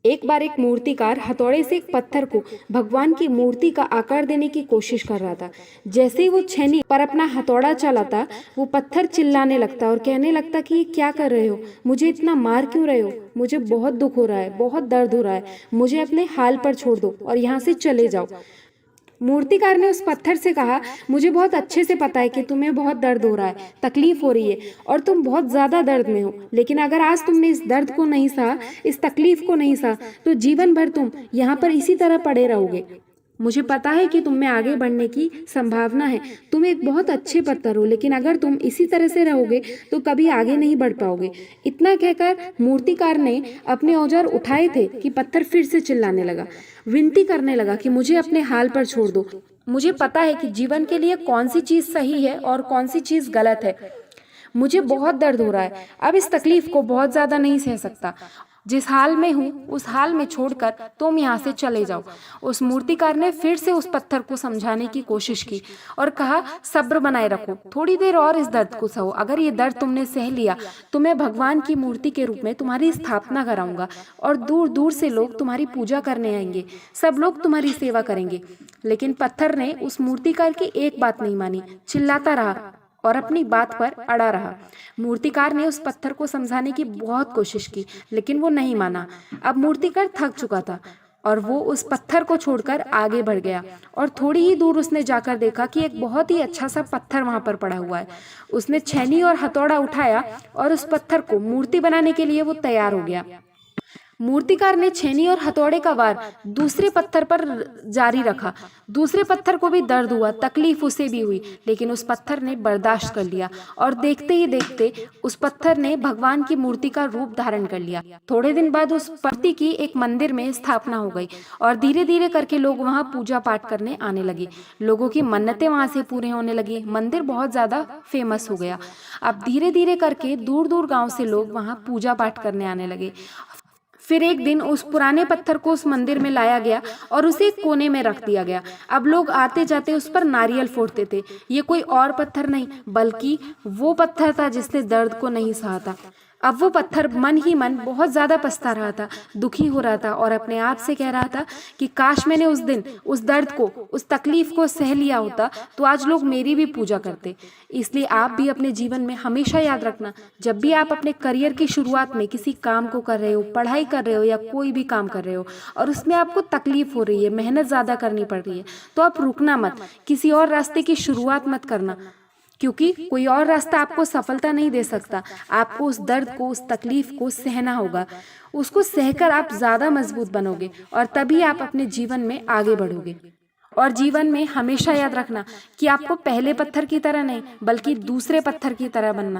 एक बार एक मूर्तिकार हथौड़े से एक पत्थर को भगवान की मूर्ति का आकार देने की कोशिश कर रहा था। जैसे ही वो छेनी पर अपना हथौड़ा चलाता, वो पत्थर चिल्लाने लगता और कहने लगता कि ये क्या कर रहे हो, मुझे इतना मार क्यों रहे हो, मुझे बहुत दुख हो रहा है, बहुत दर्द हो रहा है, मुझे अपने हाल पर छोड़ दो और यहाँ से चले जाओ। मूर्तिकार ने उस पत्थर से कहा, मुझे बहुत अच्छे से पता है कि तुम्हें बहुत दर्द हो रहा है, तकलीफ हो रही है और तुम बहुत ज़्यादा दर्द में हो, लेकिन अगर आज तुमने इस दर्द को नहीं सहा, इस तकलीफ को नहीं सहा, तो जीवन भर तुम यहाँ पर इसी तरह पड़े रहोगे। मुझे पता है कि तुम में आगे बढ़ने की संभावना है, तुम एक बहुत अच्छे पत्थर हो, लेकिन अगर तुम इसी तरह से रहोगे तो कभी आगे नहीं बढ़ पाओगे। इतना कहकर मूर्तिकार ने अपने औजार उठाए थे कि पत्थर फिर से चिल्लाने लगा, विनती करने लगा कि मुझे अपने हाल पर छोड़ दो। मुझे पता है कि जीवन के लिए कौन सी चीज सही है और कौन सी चीज गलत है। मुझे बहुत दर्द हो रहा है, अब इस तकलीफ को बहुत ज्यादा नहीं सह सकता। जिस हाल में हूँ उस हाल में छोड़कर तुम यहाँ से चले जाओ। उस मूर्तिकार ने फिर से उस पत्थर को समझाने की कोशिश की और कहा, सब्र बनाए रखो, थोड़ी देर और इस दर्द को सहो। अगर ये दर्द तुमने सह लिया तो मैं भगवान की मूर्ति के रूप में तुम्हारी स्थापना कराऊंगा और दूर दूर से लोग तुम्हारी पूजा करने आएंगे, सब लोग तुम्हारी सेवा करेंगे। लेकिन पत्थर ने उस मूर्तिकार की एक बात नहीं मानी, चिल्लाता रहा और अपनी बात पर अड़ा रहा। मूर्तिकार ने उस पत्थर को समझाने की बहुत कोशिश की, लेकिन वो नहीं माना। अब मूर्तिकार थक चुका था और वो उस पत्थर को छोड़कर आगे बढ़ गया और थोड़ी ही दूर उसने जाकर देखा कि एक बहुत ही अच्छा सा पत्थर वहां पर पड़ा हुआ है। उसने छेनी और हथौड़ा उठाया और उस पत्थर को मूर्ति बनाने के लिए वो तैयार हो गया। मूर्तिकार ने छेनी और हथौड़े का वार दूसरे पत्थर पर जारी रखा। दूसरे पत्थर को भी दर्द हुआ, तकलीफ उसे भी हुई, लेकिन उस पत्थर ने बर्दाश्त कर लिया और देखते ही देखते उस पत्थर ने भगवान की मूर्ति का रूप धारण कर लिया। थोड़े दिन बाद उस मूर्ति की एक मंदिर में स्थापना हो गई और धीरे धीरे करके लोग वहाँ पूजा पाठ करने आने लगे। लोगों की मन्नतें वहाँ से पूरे होने लगी। मंदिर बहुत ज्यादा फेमस हो गया। अब धीरे धीरे करके दूर दूर गाँव से लोग वहाँ पूजा पाठ करने आने लगे। फिर एक दिन उस पुराने पत्थर को उस मंदिर में लाया गया और उसे एक कोने में रख दिया गया। अब लोग आते जाते उस पर नारियल फोड़ते थे। ये कोई और पत्थर नहीं, बल्कि वो पत्थर था जिसने दर्द को नहीं सहा था। अब वो पत्थर मन ही मन बहुत ज्यादा पछता रहा था, दुखी हो रहा था और अपने आप से कह रहा था कि काश मैंने उस दिन उस दर्द को, उस तकलीफ को सह लिया होता तो आज लोग मेरी भी पूजा करते। इसलिए आप भी अपने जीवन में हमेशा याद रखना, जब भी आप अपने करियर की शुरुआत में किसी काम को कर रहे हो, पढ़ाई कर रहे हो या कोई भी काम कर रहे हो और उसमें आपको तकलीफ हो रही है, मेहनत ज्यादा करनी पड़ रही है, तो आप रुकना मत, किसी और रास्ते की शुरुआत मत करना, क्योंकि कोई और रास्ता आपको सफलता नहीं दे सकता। आपको उस दर्द को, उस तकलीफ को सहना होगा। उसको सहकर आप ज्यादा मजबूत बनोगे और तभी आप अपने जीवन में आगे बढ़ोगे। और जीवन में हमेशा याद रखना कि आपको पहले पत्थर की तरह नहीं, बल्कि दूसरे पत्थर की तरह बनना है।